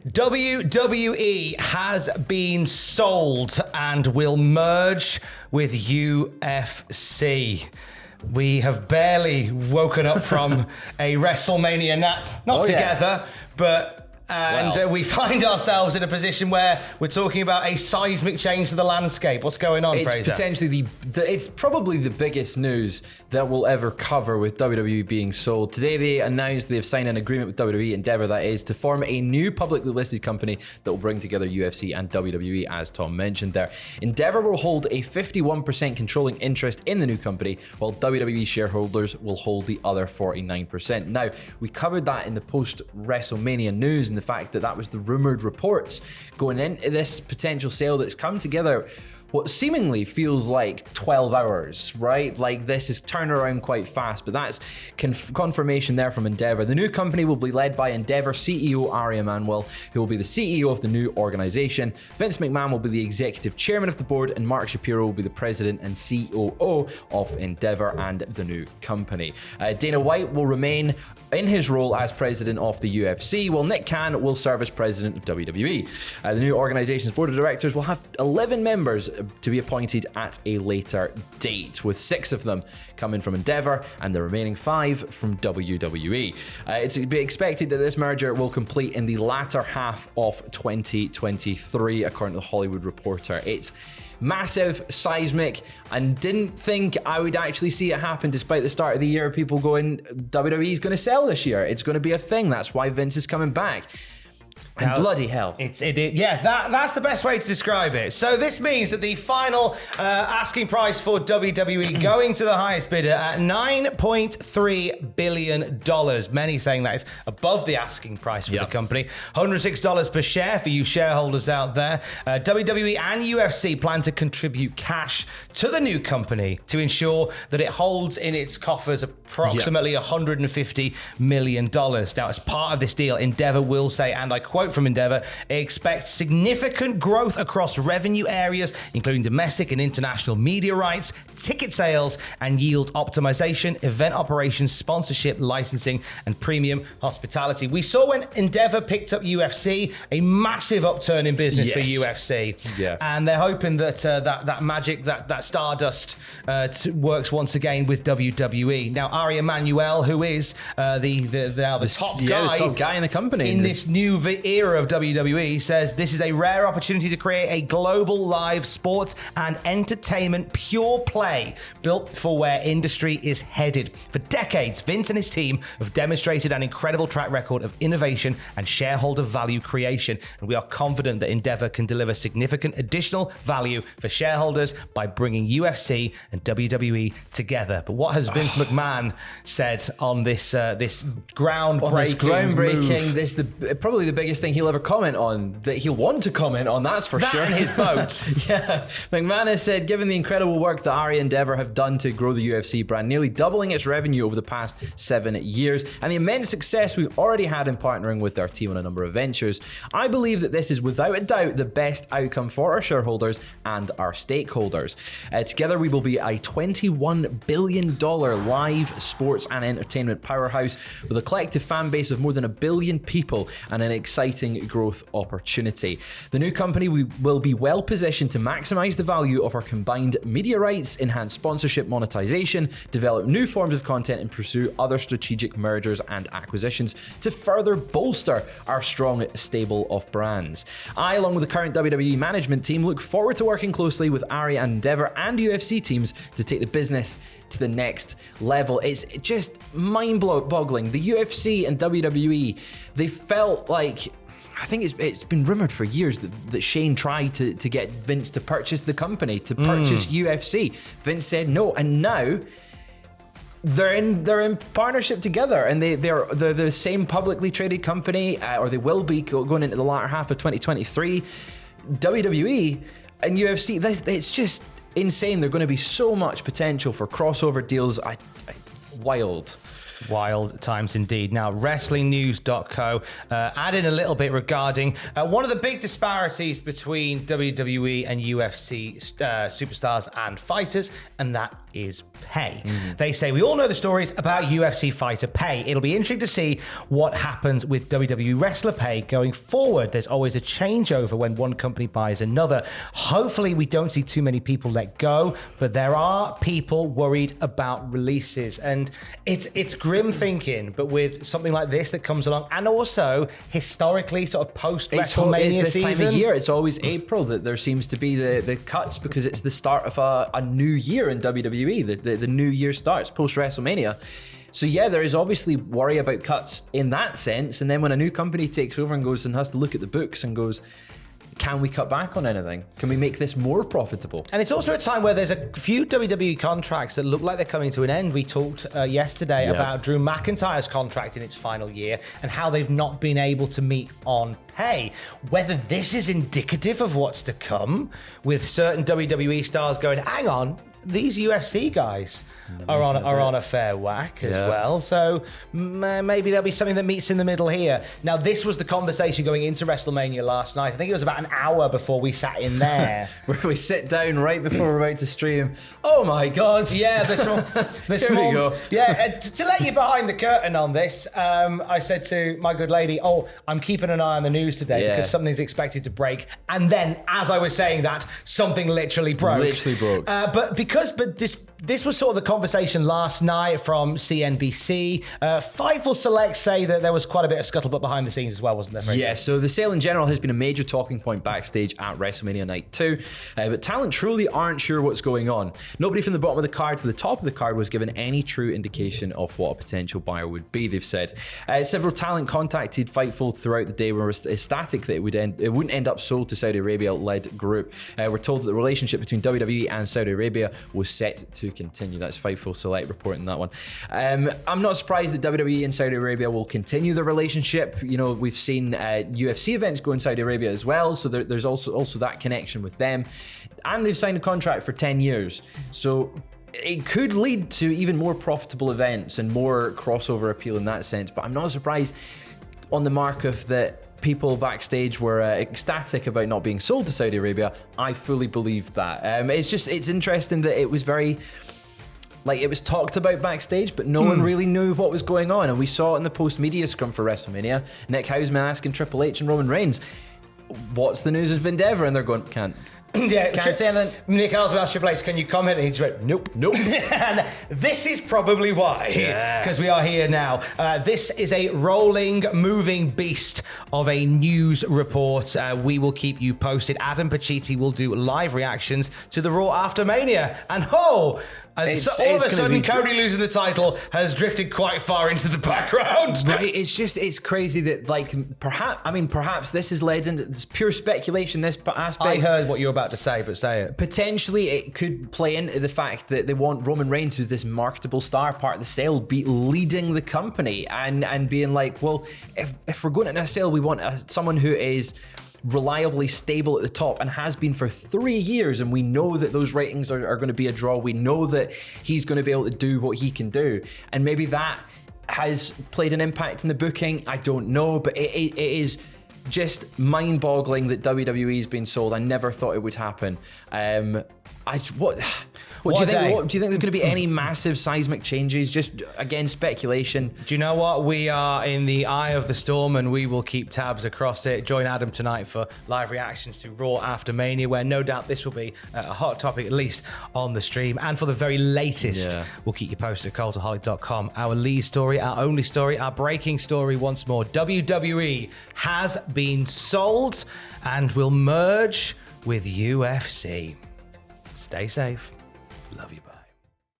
WWE has been sold and will merge with UFC. We have barely woken up from a WrestleMania nap, not together, but we find ourselves in a position where we're talking about a seismic change to the landscape. What's going on, Fraser? It's potentially it's probably the biggest news that we'll ever cover with WWE being sold. Today they announced they've signed an agreement with WWE Endeavor, that is, to form a new publicly listed company that will bring together UFC and WWE, as Tom mentioned there. Endeavor will hold a 51% controlling interest in the new company, while WWE shareholders will hold the other 49%. Now, we covered that in the post-WrestleMania news, and the fact that was the rumored reports going into this potential sale that's come together what seemingly feels like 12 hours, right? Like, this is turned around quite fast, but that's confirmation there from Endeavor. The new company will be led by Endeavor CEO Ari Emanuel, who will be the CEO of the new organization. Vince McMahon will be the executive chairman of the board, and Mark Shapiro will be the president and COO of Endeavor and the new company. Dana White will remain in his role as president of the UFC, while Nick Khan will serve as president of WWE. The new organization's board of directors will have 11 members to be appointed at a later date, with 6 of them coming from Endeavor and the remaining 5 from WWE. It's to be expected that this merger will complete in the latter half of 2023, according to the Hollywood Reporter. It's massive, seismic, and didn't think I would actually see it happen, despite the start of the year people going, WWE's going to sell this year. It's going to be a thing. That's why Vince is coming back. And bloody hell. That's the best way to describe it. So this means that the final asking price for WWE going to the highest bidder at $9.3 billion. Many saying that is above the asking price for the company. $106 per share for you shareholders out there. WWE and UFC plan to contribute cash to the new company to ensure that it holds in its coffers approximately $150 million. Now, as part of this deal, Endeavor will say, and I quote from Endeavor, expect significant growth across revenue areas, including domestic and international media rights, ticket sales, and yield optimization, event operations, sponsorship, licensing, and premium hospitality. We saw when Endeavor picked up UFC, a massive upturn in business for UFC. And they're hoping that that magic, that stardust works once again with WWE. Now, Ari Emanuel, who is the top guy in the company in this new era of WWE, says this is a rare opportunity to create a global live sports and entertainment pure play built for where industry is headed. For decades, Vince and his team have demonstrated an incredible track record of innovation and shareholder value creation, and we are confident that Endeavor can deliver significant additional value for shareholders by bringing UFC and WWE together. But what has Vince McMahon said on this groundbreaking, probably the biggest thing he'll ever comment on, that he'll want to comment on, that's for sure. In his boat. McMahon has said, given the incredible work that Ari and Endeavor have done to grow the UFC brand, nearly doubling its revenue over the past 7 years, and the immense success we've already had in partnering with our team on a number of ventures, I believe that this is without a doubt the best outcome for our shareholders and our stakeholders. Together we will be a $21 billion live sports and entertainment powerhouse with a collective fan base of more than 1 billion people and an exciting growth opportunity. The new company will be well positioned to maximize the value of our combined media rights, enhance sponsorship monetization, develop new forms of content, and pursue other strategic mergers and acquisitions to further bolster our strong stable of brands. I, along with the current WWE management team, look forward to working closely with Ari and Endeavor and UFC teams to take the business to the next level. It's just mind-boggling. The UFC and WWE, they felt like, I think it's been rumored for years that Shane tried to get Vince to purchase the company, to purchase UFC. Vince said no, and now they're in partnership together, and they're the same publicly traded company, or they will be going into the latter half of 2023. WWE and UFC, it's just insane. There's going to be so much potential for crossover deals. Wild times indeed. Now, WrestlingNews.co added a little bit regarding one of the big disparities between WWE and UFC superstars and fighters, and that is pay. They say, we all know the stories about UFC fighter pay. It'll be interesting to see what happens with WWE wrestler pay going forward. There's always a changeover when one company buys another. Hopefully we don't see too many people let go, but there are people worried about releases. And it's grim thinking, but with something like this that comes along, and also historically sort of post-WrestleMania this season. time of year, it's always April that there seems to be the cuts, because it's the start of a new year in WWE. The new year starts post-WrestleMania. So yeah, there is obviously worry about cuts in that sense. And then when a new company takes over and goes and has to look at the books and goes, can we cut back on anything? Can we make this more profitable? And it's also a time where there's a few WWE contracts that look like they're coming to an end. We talked yesterday about Drew McIntyre's contract in its final year and how they've not been able to meet on pay. Whether this is indicative of what's to come, with certain WWE stars going, hang on, these UFC guys are on a fair whack as well. So maybe there'll be something that meets in the middle here. Now, this was the conversation going into WrestleMania last night. I think it was about an hour before we sat in there. Where we sit down right before we're about to stream. Oh my God. Yeah, this Here we go. Yeah, to let you behind the curtain on this, I said to my good lady, I'm keeping an eye on the news today because something's expected to break. And then, as I was saying that, something literally broke. But this was sort of the conversation last night from CNBC. Fightful Select say that there was quite a bit of scuttlebutt behind the scenes as well, wasn't there, Fraser? Yeah, so the sale in general has been a major talking point backstage at WrestleMania Night 2, but talent truly aren't sure what's going on. Nobody from the bottom of the card to the top of the card was given any true indication of what a potential buyer would be, they've said. Several talent contacted Fightful throughout the day were ecstatic that it wouldn't end up sold to Saudi Arabia-led group. We're told that the relationship between WWE and Saudi Arabia was set to continue. That's Fightful Select reporting that one. I'm not surprised that WWE and Saudi Arabia will continue the relationship. You know, we've seen UFC events go in Saudi Arabia as well, so there's also that connection with them. And they've signed a contract for 10 years. So it could lead to even more profitable events and more crossover appeal in that sense. But I'm not surprised on the mark of that people backstage were ecstatic about not being sold to Saudi Arabia. I fully believe that. It's interesting that it was very, like, it was talked about backstage, but no one really knew what was going on. And we saw it in the post-media scrum for WrestleMania. Nick Hausman asking Triple H and Roman Reigns, what's the news of Endeavor? And they're going, can't say anything. Nick asked about Triple H, can you comment? And he just went, nope. And this is probably why, because we are here now. This is a rolling, moving beast of a news report. We will keep you posted. Adam Pacitti will do live reactions to the Raw after Mania. And all of a sudden, Cody losing the title has drifted quite far into the background. Right, it's crazy that, like, perhaps this has led into this pure speculation, this aspect. I heard what you're about to say, but say it. Potentially, it could play into the fact that they want Roman Reigns, who's this marketable star, part of the sale, be leading the company and being like, well, if we're going into a sale, we want someone who is reliably stable at the top and has been for 3 years, and we know that those ratings are going to be a draw. We know that he's going to be able to do what he can do, and maybe that has played an impact in the booking. I don't know, but it is just mind-boggling that WWE's been sold. I never thought it would happen. What do you think? Do you think there's going to be any massive seismic changes? Just, again, speculation. Do you know what? We are in the eye of the storm, and we will keep tabs across it. Join Adam tonight for live reactions to Raw after Mania, where no doubt this will be a hot topic, at least on the stream. And for the very latest, we'll keep you posted at cultaholic.com. Our lead story, our only story, our breaking story once more. WWE has been sold and will merge with UFC. Stay safe. Love you, bye.